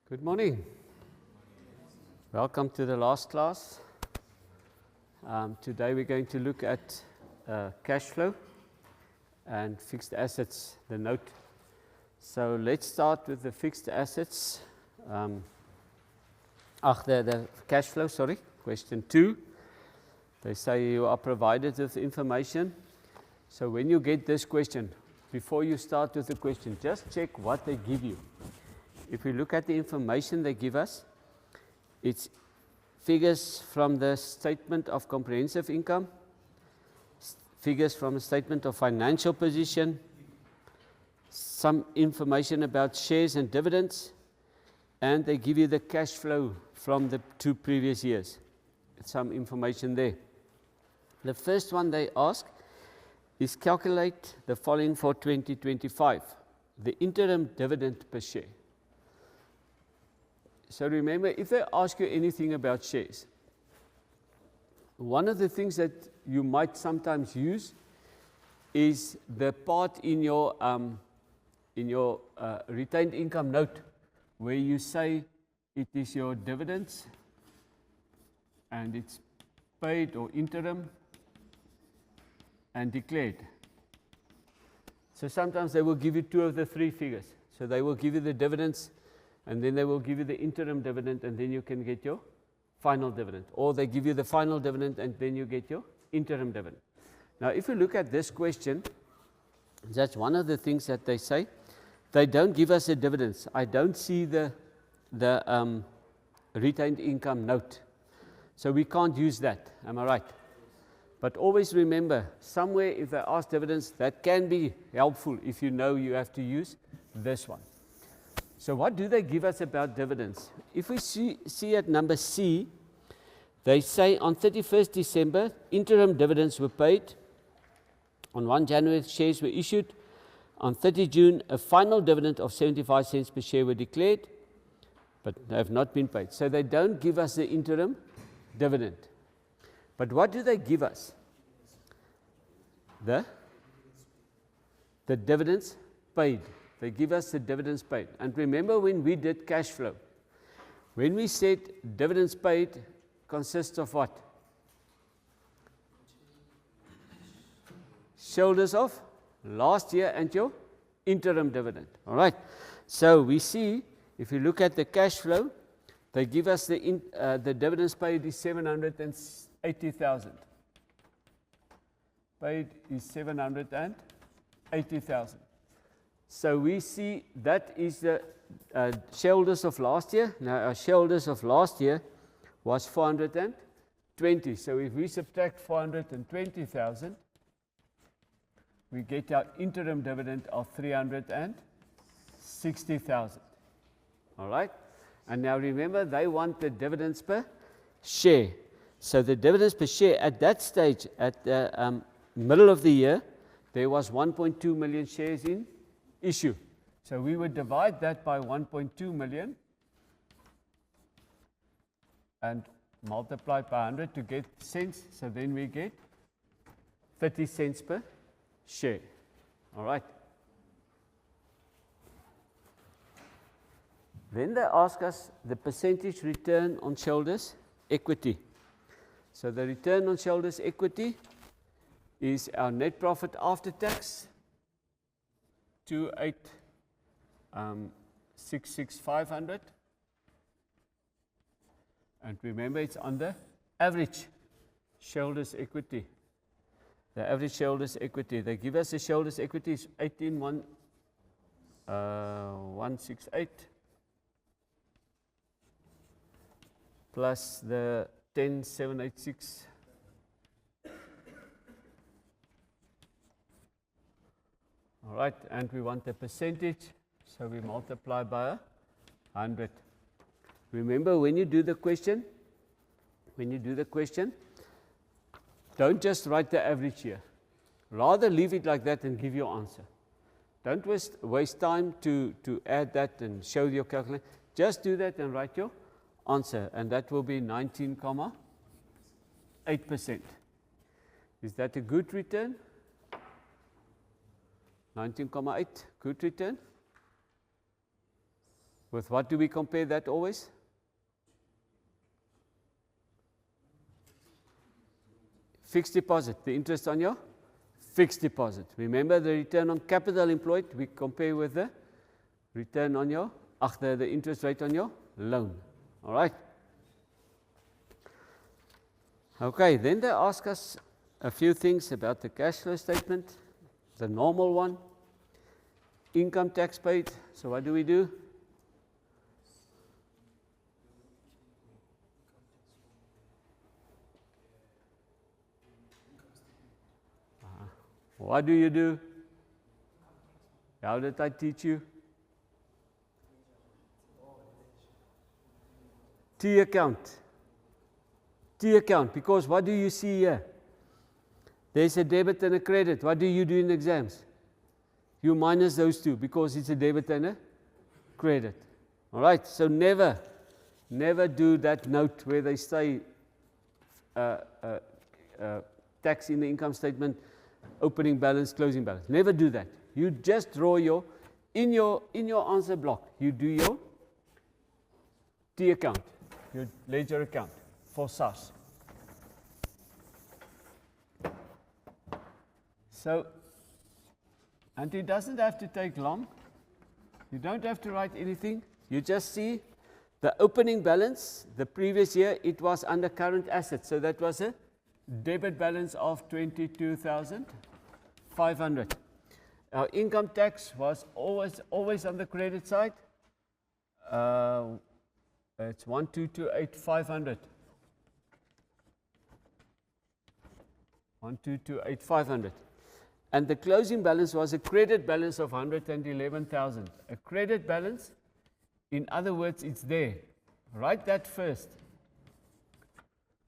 Good morning. Welcome to the last class. Today we're going to look at cash flow and fixed assets, the note. So let's start with the fixed assets. The cash flow, sorry. Question 2. They say you are provided with information. So when you get this question, before you start with the question, just check what they give you. If we look at the information they give us, it's figures from the statement of comprehensive income, figures from the statement of financial position, some information about shares and dividends, and they give you the cash flow from the 2 previous years. Some information there. The first one they ask is calculate the following for 2025, the interim dividend per share. So remember, if they ask you anything about shares, one of the things that you might sometimes use is the part in your retained income note where you say it is your dividends and it's paid or interim and declared. So sometimes they will give you 2 of the 3 figures. So they will give you the dividends, and then they will give you the interim dividend, and then you can get your final dividend. Or they give you the final dividend, and then you get your interim dividend. Now, if you look at this question, that's one of the things that they say. They don't give us the dividends. I don't see the retained income note. So we can't use that. Am I right? But always remember, somewhere if they ask dividends, that can be helpful if you know you have to use this one. So what do they give us about dividends? If we see at number C, they say on 31st December, interim dividends were paid. On 1 January, shares were issued. On 30 June, a final dividend of 75 cents per share were declared, but they have not been paid. So they don't give us the interim dividend. But what do they give us? The dividends paid. They give us the dividends paid. And remember when we did cash flow, when we said dividends paid consists of what? Shareholders of last year and your interim dividend. All right. So we see, if you look at the cash flow, they give us the dividends paid is 780,000. Paid is 780,000. So we see that is the shareholders of last year. Now our shareholders of last year was 420. So if we subtract 420,000, we get our interim dividend of 360,000. All right? And now remember, they want the dividends per share. So the dividends per share at that stage, at the middle of the year, there was 1.2 million shares in issue. So we would divide that by 1.2 million and multiply by 100 to get cents. So then we get 30 cents per share. All right. Then they ask us the percentage return on shareholders' equity. So the return on shareholders' equity is our net profit after tax, 28,66500. And remember, it's on the average shareholders' equity. The average shareholders' equity. They give us the shareholders' equity is 18,168 plus the 10,786. All right, and we want the percentage, so we multiply by 100. Remember, when you do the question, don't just write the average here. Rather leave it like that and give your answer. Don't waste time to add that and show your calculator. Just do that and write your answer, and that will be 19.8%. Is that a good return? 19.8, good return? With what do we compare that always? Fixed deposit, the interest on your fixed deposit. Remember the return on capital employed, we compare with the return on your, the interest rate on your loan. All right. Okay, then they ask us a few things about the cash flow statement, the normal one, income tax paid. So what do? What do you do? How did I teach you? T account. T account, because what do you see here? There's a debit and a credit. What do you do in exams? You minus those two because it's a debit and a credit. All right, so never do that note where they say tax in the income statement, opening balance, closing balance. Never do that. You just draw in your answer block, you do your T account, your ledger account for SARS. So, and it doesn't have to take long. You don't have to write anything. You just see the opening balance. The previous year it was under current assets, so that was a debit balance of 22,500. Our income tax was always on the credit side. It's 1228500. 1228500. And the closing balance was a credit balance of 111,000. A credit balance, in other words, it's there. Write that first.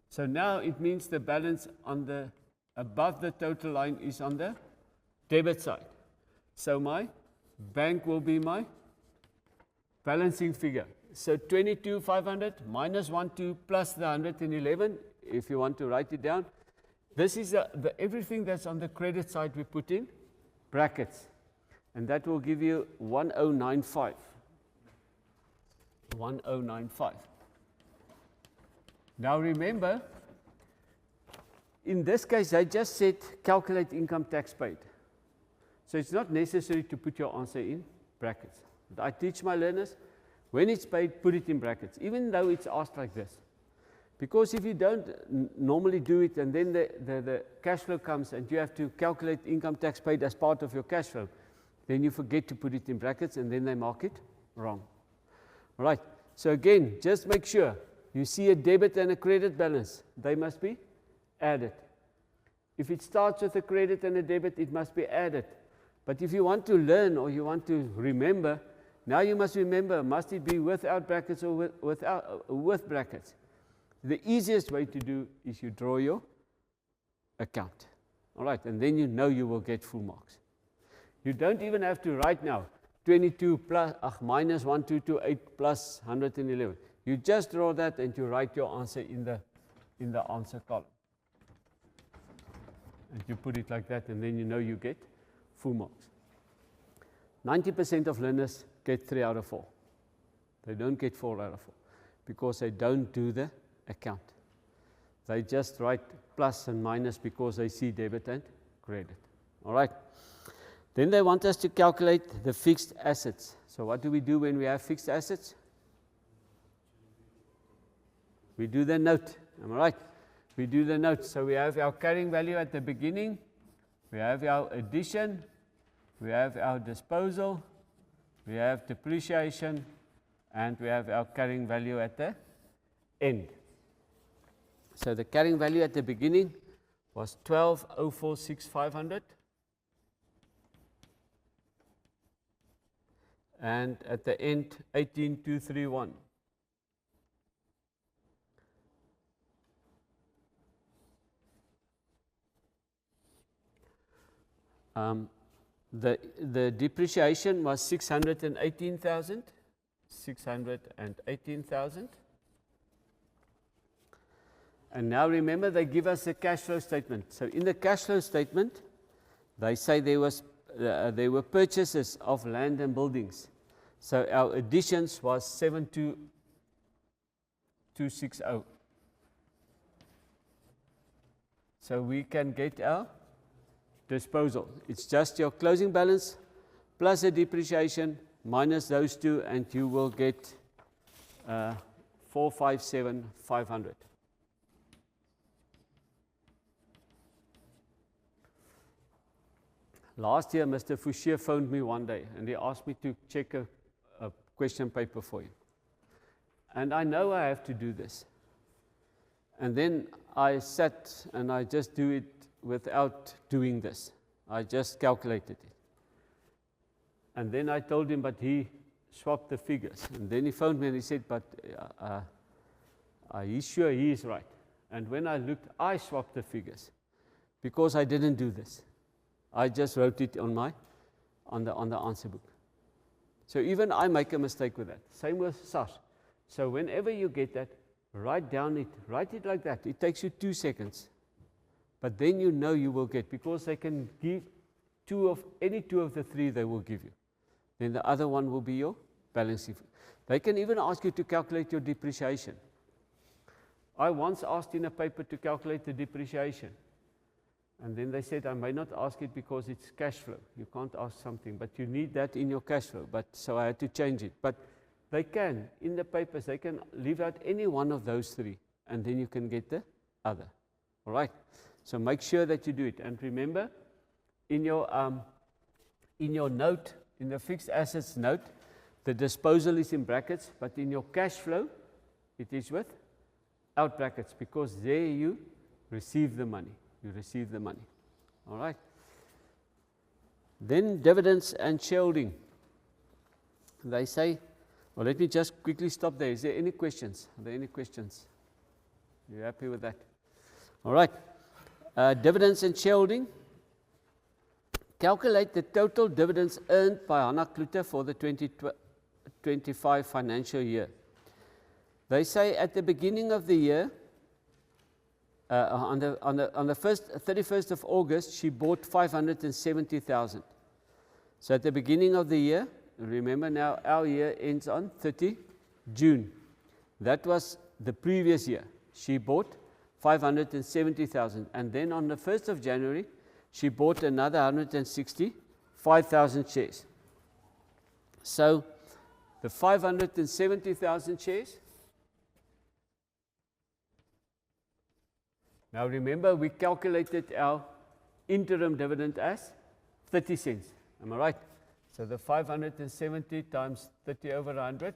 So now it means the balance on the above the total line is on the debit side. So my bank will be my balancing figure. So 22,500 minus 12 plus the 111, if you want to write it down. This is everything that's on the credit side we put in brackets. And that will give you 1095. 1095. Now remember, in this case, I just said calculate income tax paid. So it's not necessary to put your answer in brackets. But I teach my learners, when it's paid, put it in brackets, even though it's asked like this. Because if you don't normally do it and then the cash flow comes and you have to calculate income tax paid as part of your cash flow, then you forget to put it in brackets and then they mark it wrong. All right, so again, just make sure you see a debit and a credit balance. They must be added. If it starts with a credit and a debit, it must be added. But if you want to learn or you want to remember, now you must remember, must it be without brackets or with brackets? The easiest way to do is you draw your account. All right, and then you know you will get full marks. You don't even have to write now 22 plus minus 1228 plus 111. You just draw that and you write your answer in the answer column. And you put it like that, and then you know you get full marks. 90% of learners get 3 out of 4. They don't get 4 out of 4 because they don't do the account. They just write plus and minus because they see debit and credit. All right. Then they want us to calculate the fixed assets. So what do we do when we have fixed assets? We do the note. Am I right? We do the note. So we have our carrying value at the beginning. We have our addition. We have our disposal. We have depreciation. And we have our carrying value at the end. So the carrying value at the beginning was 12,046,500. And at the end, 18,231. The depreciation was 618,000. 618,000. And now remember, they give us a cash flow statement. So in the cash flow statement, they say there were purchases of land and buildings. So our additions was 72260. So we can get our disposal. It's just your closing balance plus a depreciation minus those two, and you will get 457,500. Last year, Mr. Fouchier phoned me one day and he asked me to check a question paper for him. And I know I have to do this. And then I sat and I just do it without doing this. I just calculated it. And then I told him, but he swapped the figures. And then he phoned me and he said, but he's sure he is right. And when I looked, I swapped the figures because I didn't do this. I just wrote it on the answer book. So even I make a mistake with that. Same with SARS. So whenever you get that, write it like that. It takes you 2 seconds. But then you know you will get, because they can give any two of the three they will give you. Then the other one will be your balancing. They can even ask you to calculate your depreciation. I once asked in a paper to calculate the depreciation. And then they said, I may not ask it because it's cash flow. You can't ask something, but you need that in your cash flow. So I had to change it. But they can, in the papers, they can leave out any one of those three, and then you can get the other. All right? So make sure that you do it. And remember, in your note, in the fixed assets note, the disposal is in brackets, but in your cash flow, it is without brackets, because there you receive the money. You receive the money. All right. Then dividends and shareholding. They say, well, let me just quickly stop there. Is there any questions? Are there any questions? You happy with that? All right. Dividends and shareholding. Calculate the total dividends earned by Hannah Klute for the 2025 financial year. They say at the beginning of the year, on the 31st of August, she bought 570,000. So at the beginning of the year, remember now our year ends on 30 June. That was the previous year. She bought 570,000. And then on the 1st of January, she bought another 165,000 shares. So the 570,000 shares. Now remember, we calculated our interim dividend as 30 cents. Am I right? So the 570 times 30 over 100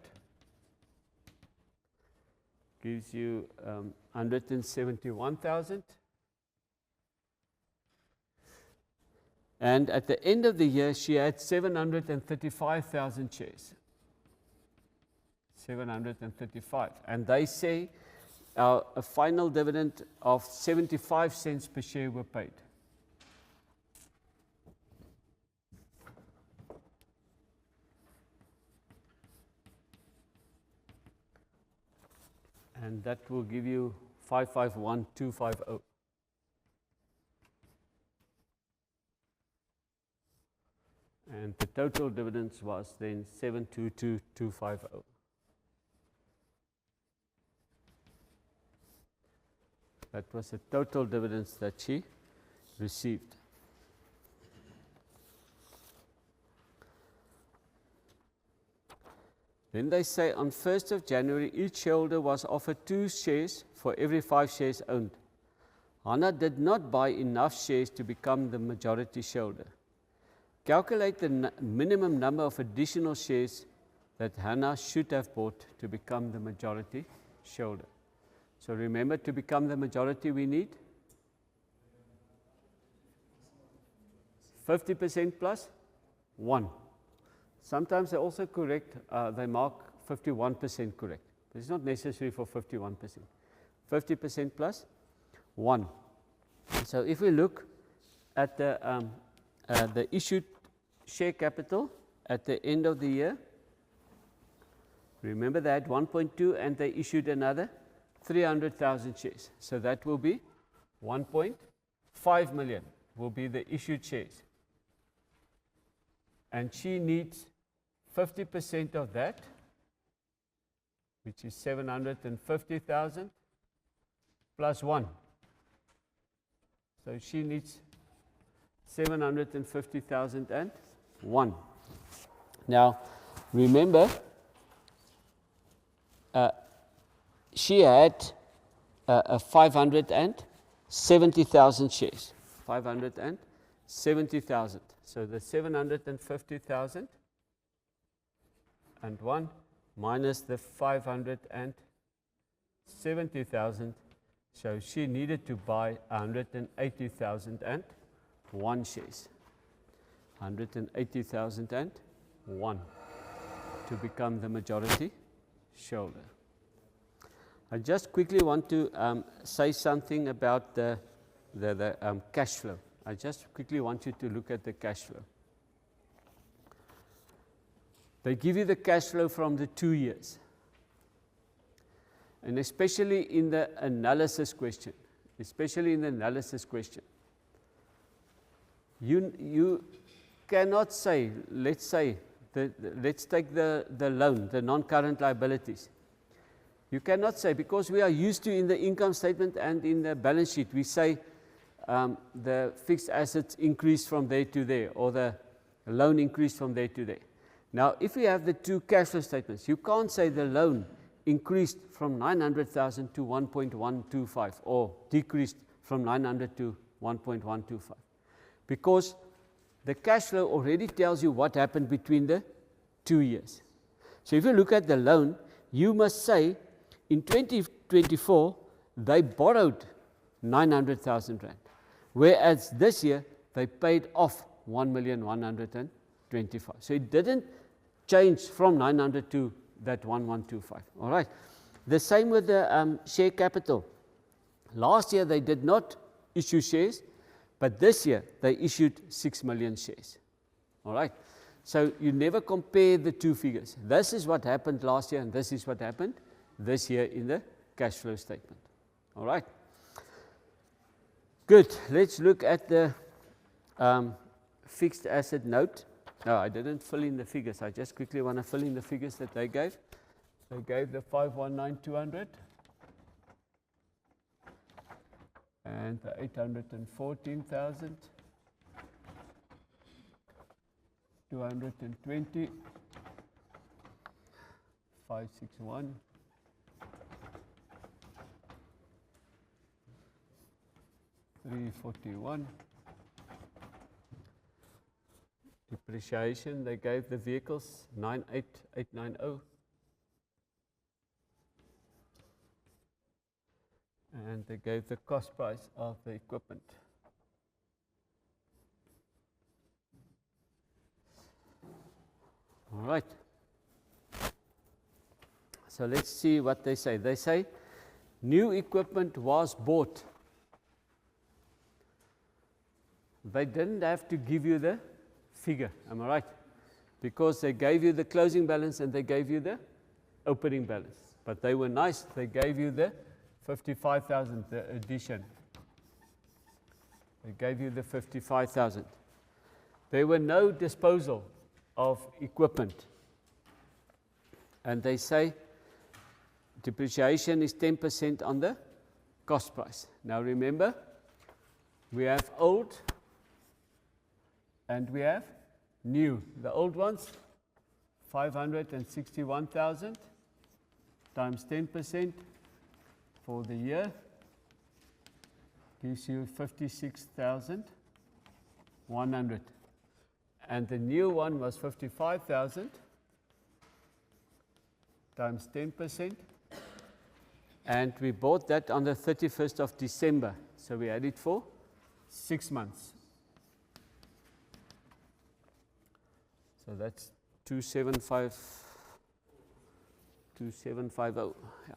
gives you 171,000. And at the end of the year, she had 735,000 shares. 735. And they say a final dividend of 75 cents per share were paid. And that will give you 551,250. And the total dividends was then 722,250. That was the total dividends that she received. Then they say on 1st of January, each shareholder was offered 2 shares for every 5 shares owned. Hannah did not buy enough shares to become the majority shareholder. Calculate the minimum number of additional shares that Hannah should have bought to become the majority shareholder. So remember, to become the majority, we need 50% plus 1. Sometimes they also correct, they mark 51% correct. But it's not necessary for 51%. 50% plus 1. So if we look at the issued share capital at the end of the year, remember they had 1.2 and they issued another 300,000 shares. So that will be 1.5 million will be the issued shares. And she needs 50% of that, which is 750,000, plus 1. So she needs 750,001. Now, remember, she had 570,000 shares. 570,000. So the 750,000 and 1 minus the 570,000. So she needed to buy 180,001 shares. 180,001 to become the majority shareholder. I just quickly want to say something about the cash flow. I just quickly want you to look at the cash flow. They give you the cash flow from the 2 years. And especially in the analysis question, you cannot say, let's say, let's take the loan, the non-current liabilities. You cannot say, because we are used to in the income statement and in the balance sheet, we say the fixed assets increased from there to there, or the loan increased from there to there. Now, if we have the two cash flow statements, you can't say the loan increased from 900,000 to 1.125, or decreased from 900 to 1.125, because the cash flow already tells you what happened between the 2 years. So if you look at the loan, you must say in 2024 they borrowed 900,000 rand, whereas this year they paid off 1,125,000. So it didn't change from 900 to that 1125. All right. The same with the share capital. Last year they did not issue shares, but this year they issued 6 million shares. All right. So you never compare the two figures. This is what happened last year, and this is what happened this year in the cash flow statement. All right. Good. Let's look at the fixed asset note. No, I didn't fill in the figures. I just quickly want to fill in the figures that they gave. They gave the 519,200 and the 814,000, 220, 561, 341. Depreciation, they gave the vehicles 98890. And they gave the cost price of the equipment. All right. So let's see what they say. They say new equipment was bought. They didn't have to give you the figure, am I right? Because they gave you the closing balance and they gave you the opening balance. But they were nice, they gave you the 55,000, the addition. They gave you the 55,000. There were no disposal of equipment. And they say depreciation is 10% on the cost price. Now remember, we have old and we have new. The old ones, 561,000 times 10% for the year gives you 56,100. And the new one was 55,000 times 10%. And we bought that on the 31st of December. So we had it for 6 months. So that's 2750. Yeah.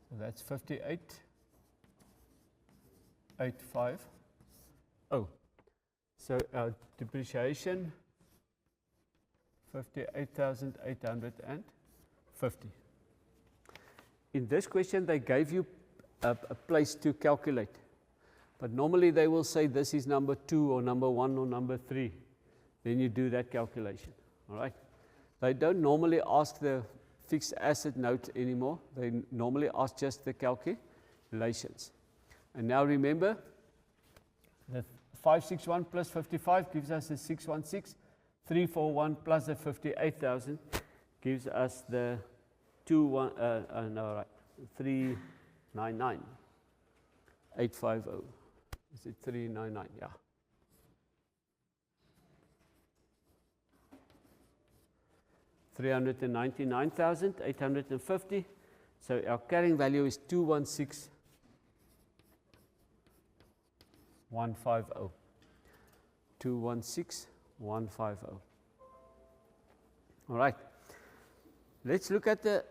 So that's 58,850. So our depreciation 58,850. In this question, they gave you a place to calculate. But normally they will say this is number 2 or number 1 or number 3. Then you do that calculation. All right. They don't normally ask the fixed asset note anymore. They normally ask just the calculations. And now remember, the 561 plus 55 gives us the 616. 341 plus the 58,000 gives us the 399. 850. Is it 399? Yeah. $399,850. So our carrying value is 216,150. 216,150. All right. Let's look at the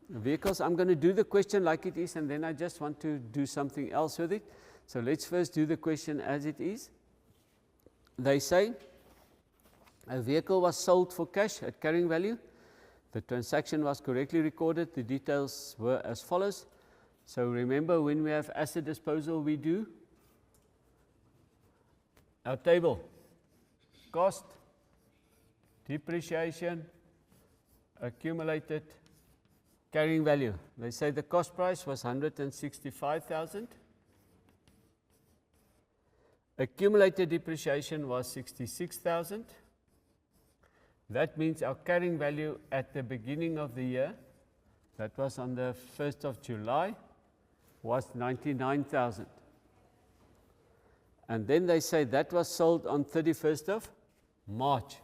vehicles. I'm going to do the question like it is, and then I just want to do something else with it. So let's first do the question as it is. They say a vehicle was sold for cash at carrying value. The transaction was correctly recorded. The details were as follows. So remember, when we have asset disposal, we do our table: cost, depreciation, accumulated carrying value. They say the cost price was 165,000. Accumulated depreciation was 66,000. That means our carrying value at the beginning of the year, that was on the 1st of July, was 99,000. And then they say that was sold on 31st of March.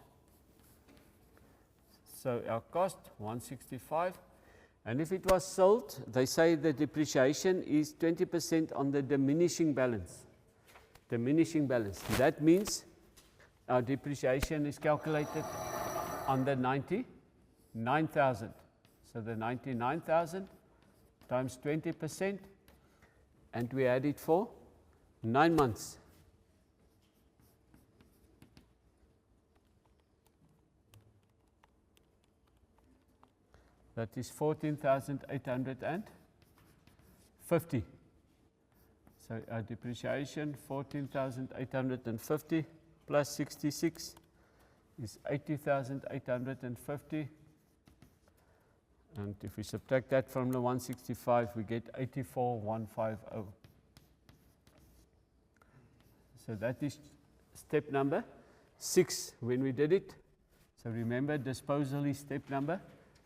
So our cost, 165. And if it was sold, they say the depreciation is 20% on the diminishing balance. Diminishing balance. That means our depreciation is calculated on the 99,000. So the 99,000 times 20%, and we add it for 9 months. That is 14,850. So our depreciation, 14,850 plus 66 is 80,850. And if we subtract that from the 165, we get 84,150. So that is step number 6 when we did it. So remember, disposal is step number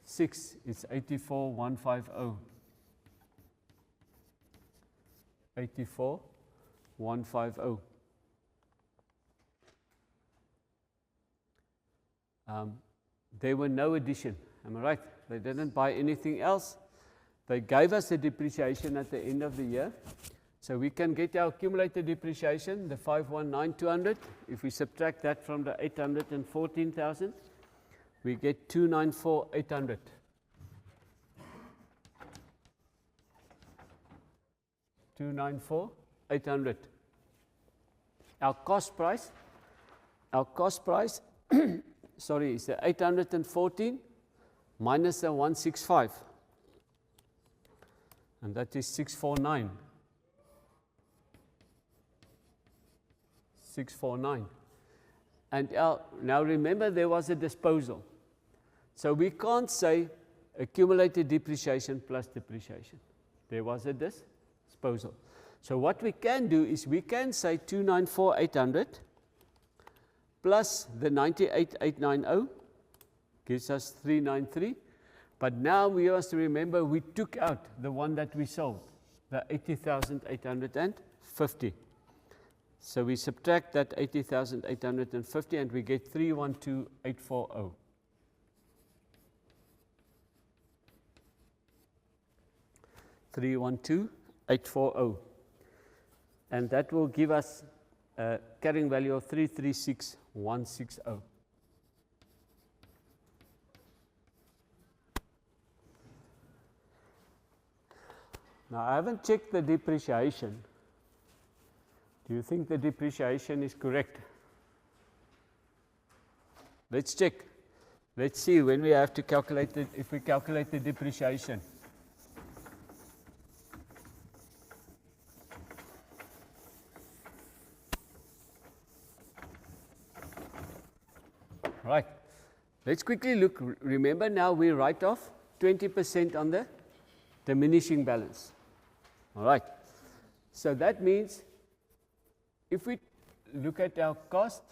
6. It's 84,150. 84,150. There were no addition, am I right? They didn't buy anything else. They gave us the depreciation at the end of the year. So we can get our accumulated depreciation, the 519,200. If we subtract that from the 814,000, we get 294,800. 294,800. Our cost price, sorry, is the 814 minus the 165, and that is 649. 649. And now remember, there was a disposal. So we can't say accumulated depreciation plus depreciation. There was a disposal. So what we can do is we can say 294,800 plus the 98,890 gives us 393. But now we have to remember we took out the one that we sold, the 80,850. So we subtract that 80,850 and we get 312,840. $312,840. And that will give us a carrying value of 336,160. Now I haven't checked the depreciation. Do you think the depreciation is correct? Let's check. Let's see when we have to calculate it, if we calculate the depreciation. Right. Let's quickly look. Remember now we write off 20% on the diminishing balance. All right. So that means if we look at our cost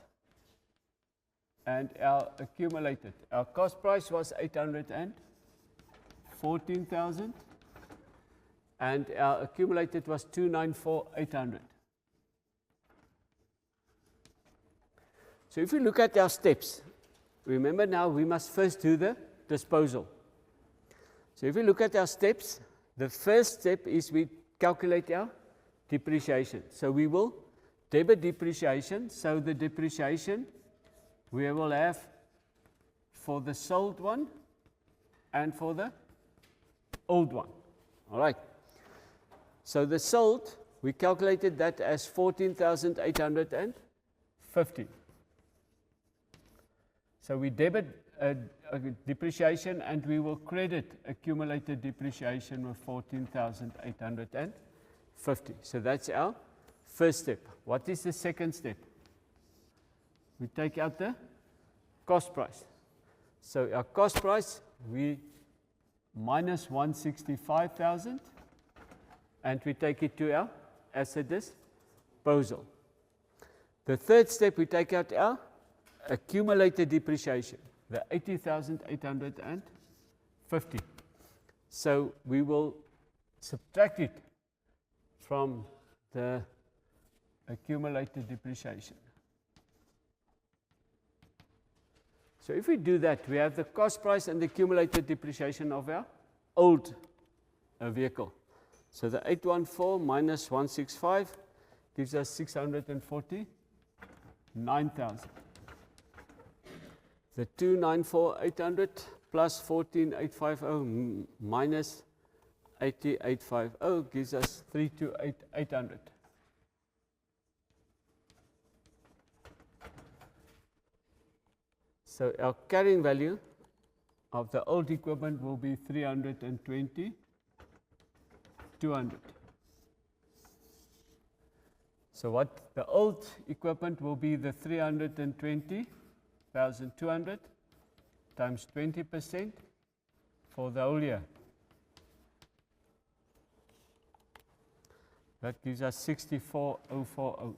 and our accumulated, our cost price was 814,000 and our accumulated was 294,800. So if we look at our steps, remember now we must first do the disposal. So if we look at our steps, the first step is we calculate our depreciation. So we will debit depreciation. So the depreciation we will have for the sold one and for the old one. All right. So the sold, we calculated that as 14,850. So we debit depreciation and we will credit accumulated depreciation with 14,850. So that's our first step. What is the second step? We take out the cost price. So our cost price, we minus 165,000 and we take it to our asset disposal. The third step, we take out our accumulated depreciation, the 80,850. So we will subtract it from the accumulated depreciation. So if we do that, we have the cost price and the accumulated depreciation of our old vehicle. So the 814 minus 165 gives us 649,000. The 294,800 plus 14,850 minus 80,850 gives us 328,800. So our carrying value of the old equipment will be 320,200. So what the old equipment will be the 320,200 times 20% for the whole year. That gives us 64,040.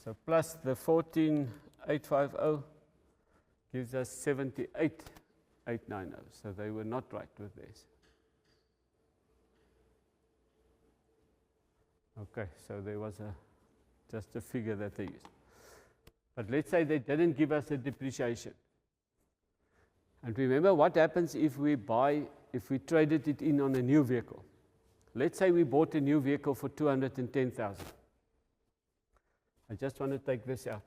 So plus the 14,850 gives us 78,890. So they were not right with this. Okay, so there was just a figure that they used. But let's say they didn't give us a depreciation. And remember what happens if we traded it in on a new vehicle. Let's say we bought a new vehicle for 210,000. I just want to take this out.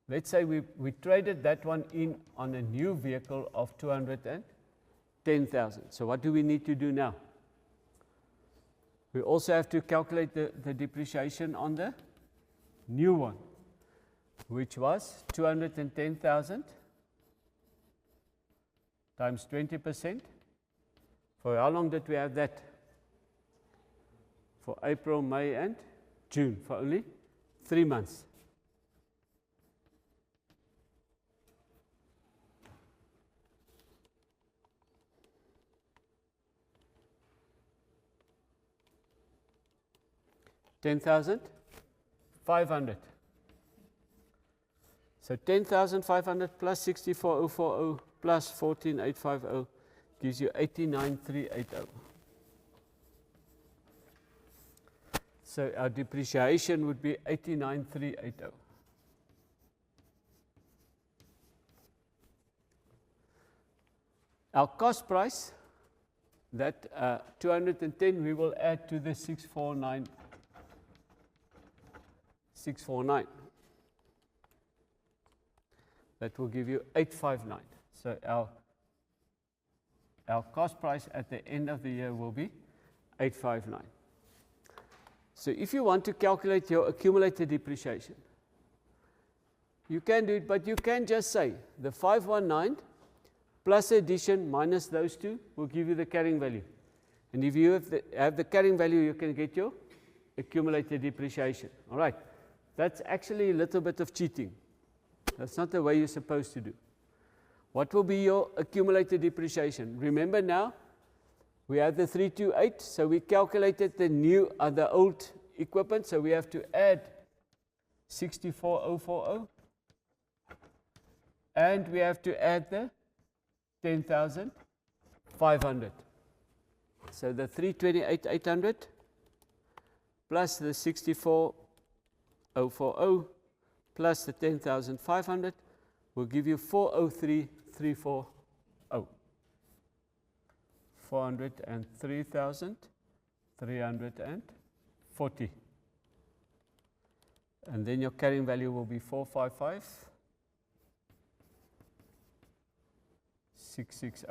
Let's say we traded that one in on a new vehicle of 210,000. So what do we need to do now? We also have to calculate the depreciation on the new one, which was 210,000 times 20%. For how long did we have that? For April, May, and June, for only 3 months. $10,500. So 10,500 plus 64,040 plus 14,850 gives you 89,380. So our depreciation would be 89,380. Our cost price, that 210, we will add to the 649. That will give you 859. So our cost price at the end of the year will be 859. So if you want to calculate your accumulated depreciation, you can do it, but you can just say the 519 plus addition minus those two will give you the carrying value. And if you have the carrying value, you can get your accumulated depreciation. All right, that's actually a little bit of cheating. That's not the way you're supposed to do. What will be your accumulated depreciation? Remember now, we have the 328, so we calculated the old equipment, so we have to add 64040, and we have to add the 10,500. So the 328,800 plus the 64040 plus the 10,500 will give you 403,340. 403,340. And then your carrying value will be 455,660.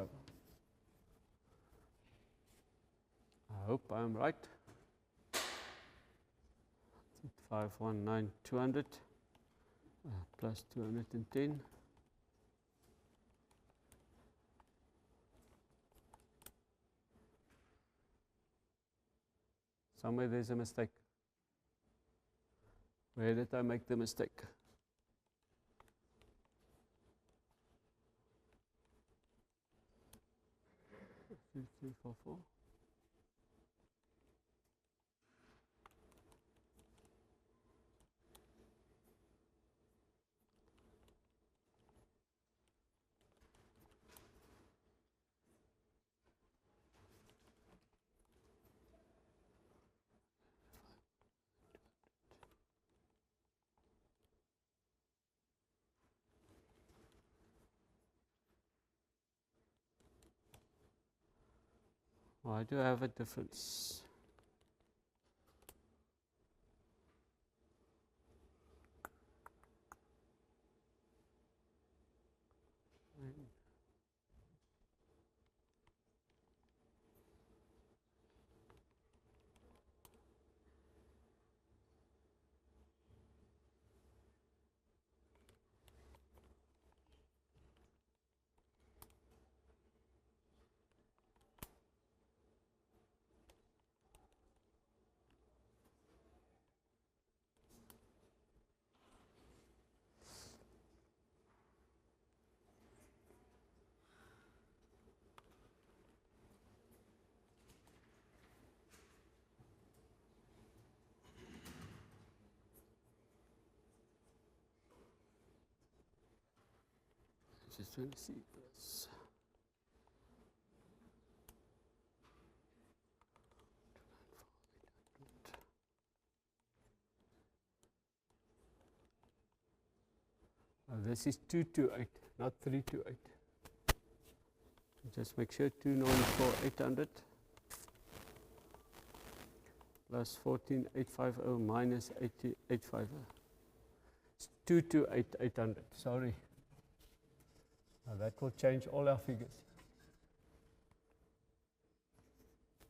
I hope I'm right. 519,200 plus 210. Somewhere there's a mistake. Where did I make the mistake? 344. Why do I have a difference? Just trying to see this. This is 228, not 328. Just make sure 294,800 plus 14,850 minus 8,850. It's 228,800. Sorry. Now that will change all our figures.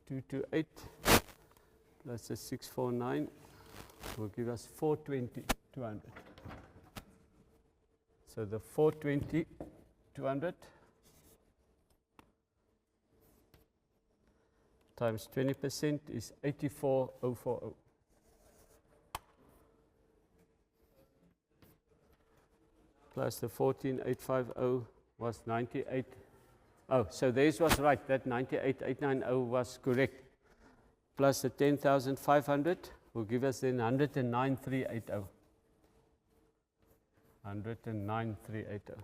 228 plus the 649 will give us 420,200. So the 420,200 times 20% is 84,040. Plus the 14,850 was 98. Oh, so this was right. That 98,890 was correct. Plus the 10,500 will give us then 109,380. 109,380.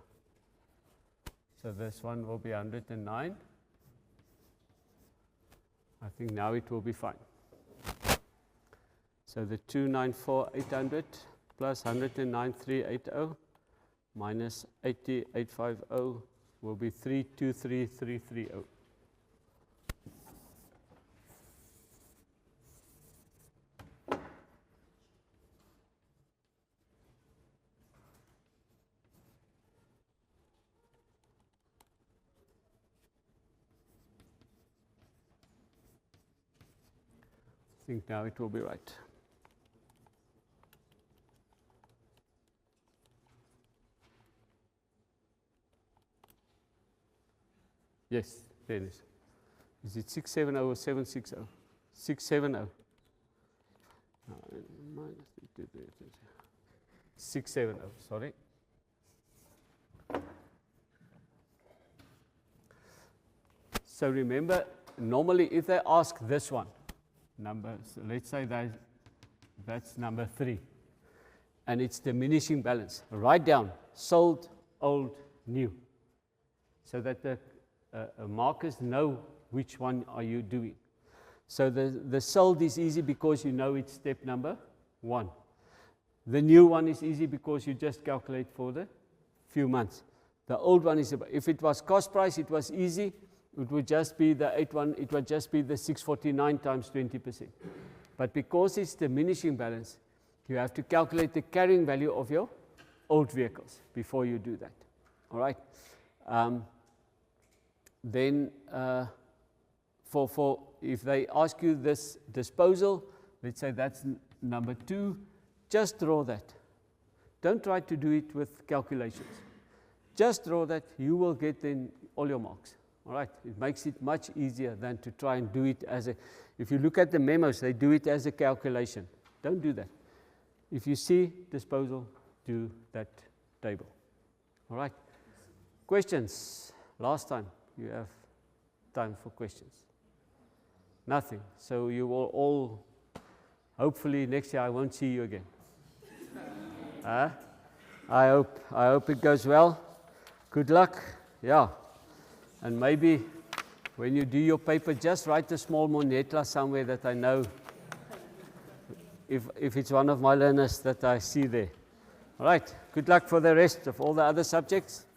So this one will be 109. I think now it will be fine. So the 294,800 plus 109,380 minus 80,850 will be 323,330. I think now it will be right. Yes, there it is. Is it 670 or 760? 670. minus 670, sorry. So remember, normally if they ask this one, so let's say that's number 3, and it's diminishing balance. Write down sold, old, new, so that the markers know which one are you doing. So the sold is easy because you know it's step number 1. The new one is easy because you just calculate for the few months. The old one is, if it was cost price, it was easy. It would just be the 81, it would just be the 649 times 20%. But because it's diminishing balance, you have to calculate the carrying value of your old vehicles before you do that. All right. Then if they ask you this disposal, let's say that's number 2, just draw that. Don't try to do it with calculations. Just draw that, you will get then all your marks. All right, it makes it much easier than to try and do it as a, if you look at the memos, they do it as a calculation. Don't do that. If you see disposal, do that table. All right, questions? Last time, you have time for questions. Nothing. So you will all, hopefully next year I won't see you again. I hope it goes well. Good luck. Yeah. And maybe when you do your paper, just write a small monetla somewhere that I know if it's one of my learners that I see there. All right. Good luck for the rest of all the other subjects.